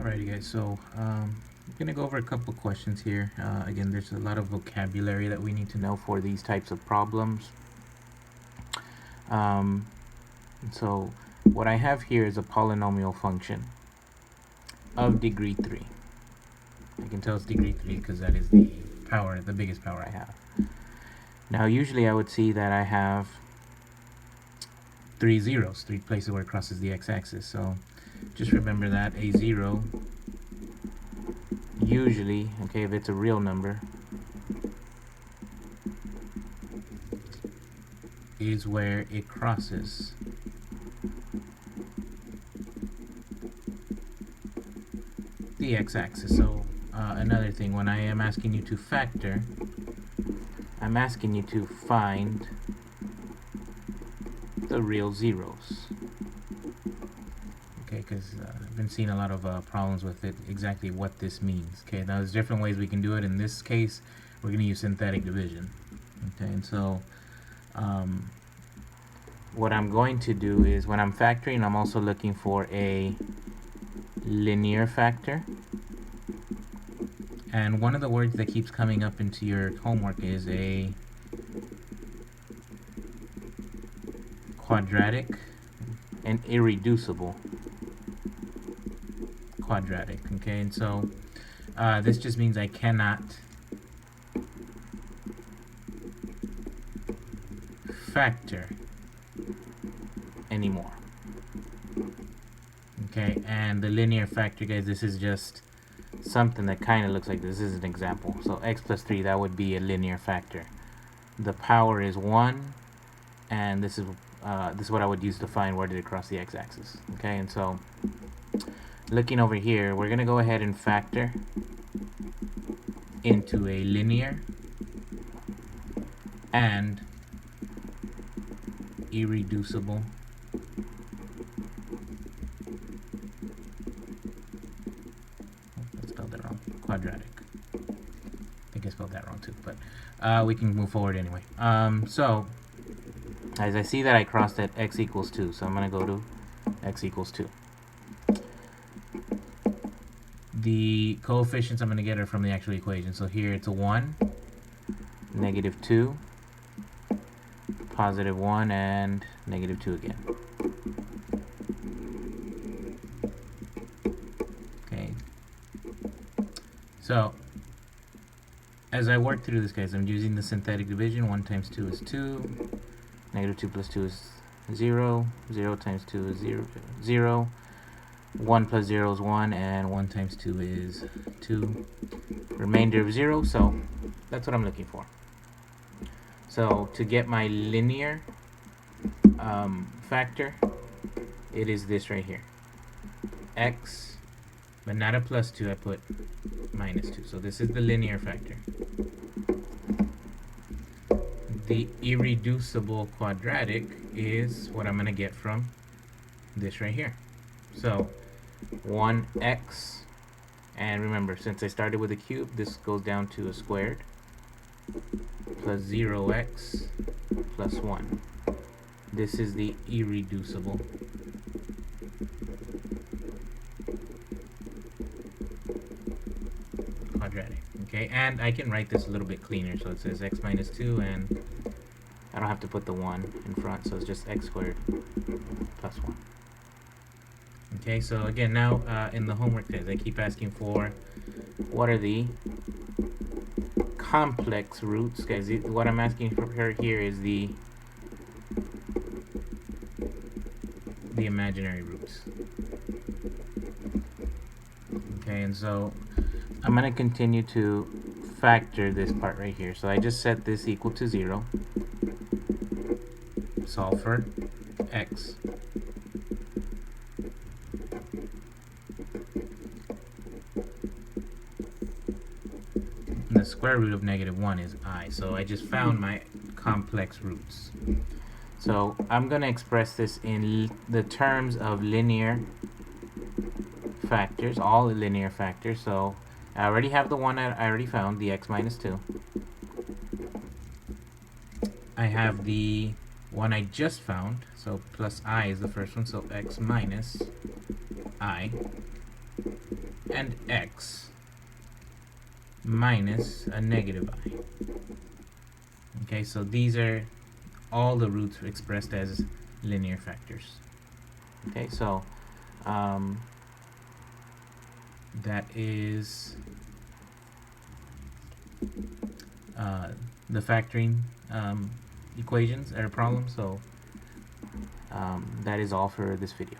Alrighty guys, so I'm going to go over a couple questions here. Again, there's a lot of vocabulary that we need to know for these types of problems. So what I have here is a polynomial function of degree 3. I can tell it's degree 3 because that is the power, the biggest power I have. Now usually I would see that I have 3 zeros, 3 places where it crosses the x-axis. So just remember that a 0 usually, okay, if it's a real number, is where it crosses the x-axis. So another thing, when I am asking you to factor, I'm asking you to find the real zeros. Okay, because I've been seeing a lot of problems with it, exactly what this means. Okay, now there's different ways we can do it. In this case, we're going to use synthetic division. Okay, and so what I'm going to do is, when I'm factoring, I'm also looking for a linear factor. And one of the words that keeps coming up into your homework is a quadratic and irreducible quadratic. Okay, and so this just means I cannot factor anymore. Okay, and the linear factor, guys, this is just something that kind of looks like this. This is an example. So x plus 3, that would be a linear factor. The power is 1, and this is what I would use to find where did it cross the x-axis. Okay, and so looking over here, we're going to go ahead and factor into a linear and irreducible quadratic. I think I spelled that wrong too, but we can move forward anyway. So as I see that I crossed at x equals 2, so I'm going to go to x equals 2. The coefficients I'm going to get are from the actual equation. So here it's a 1, negative 2, positive 1, and negative 2 again. Okay. So as I work through this, guys, I'm using the synthetic division. 1 times 2 is 2. Negative 2 plus 2 is 0. 0 times 2 is 0. 0. 1 plus 0 is 1, and 1 times 2 is 2. Remainder of 0, so that's what I'm looking for. So to get my linear factor, it is this right here. X, but not a plus 2, I put minus 2. So this is the linear factor. The irreducible quadratic is what I'm going to get from this right here. So 1x, and remember, since I started with a cube, this goes down to a squared, plus 0x plus 1. This is the irreducible quadratic. Okay, and I can write this a little bit cleaner. So it says x minus 2, and I don't have to put the 1 in front, so it's just x squared plus 1. Okay, so again, now in the homework test, I keep asking for what are the complex roots. Guys, what I'm asking for her here is the imaginary roots. Okay, and so I'm going to continue to factor this part right here. So I just set this equal to 0. Solve for x. The square root of negative 1 is I. So I just found my complex roots. So I'm going to express this in the terms of linear factors, all the linear factors. So I already have the one I already found, the x minus 2. I have the one I just found, so plus I is the first one, so x minus I. and x minus a negative I. Okay, so these are all the roots expressed as linear factors. Okay, so that is the factoring equations or problem. So that is all for this video.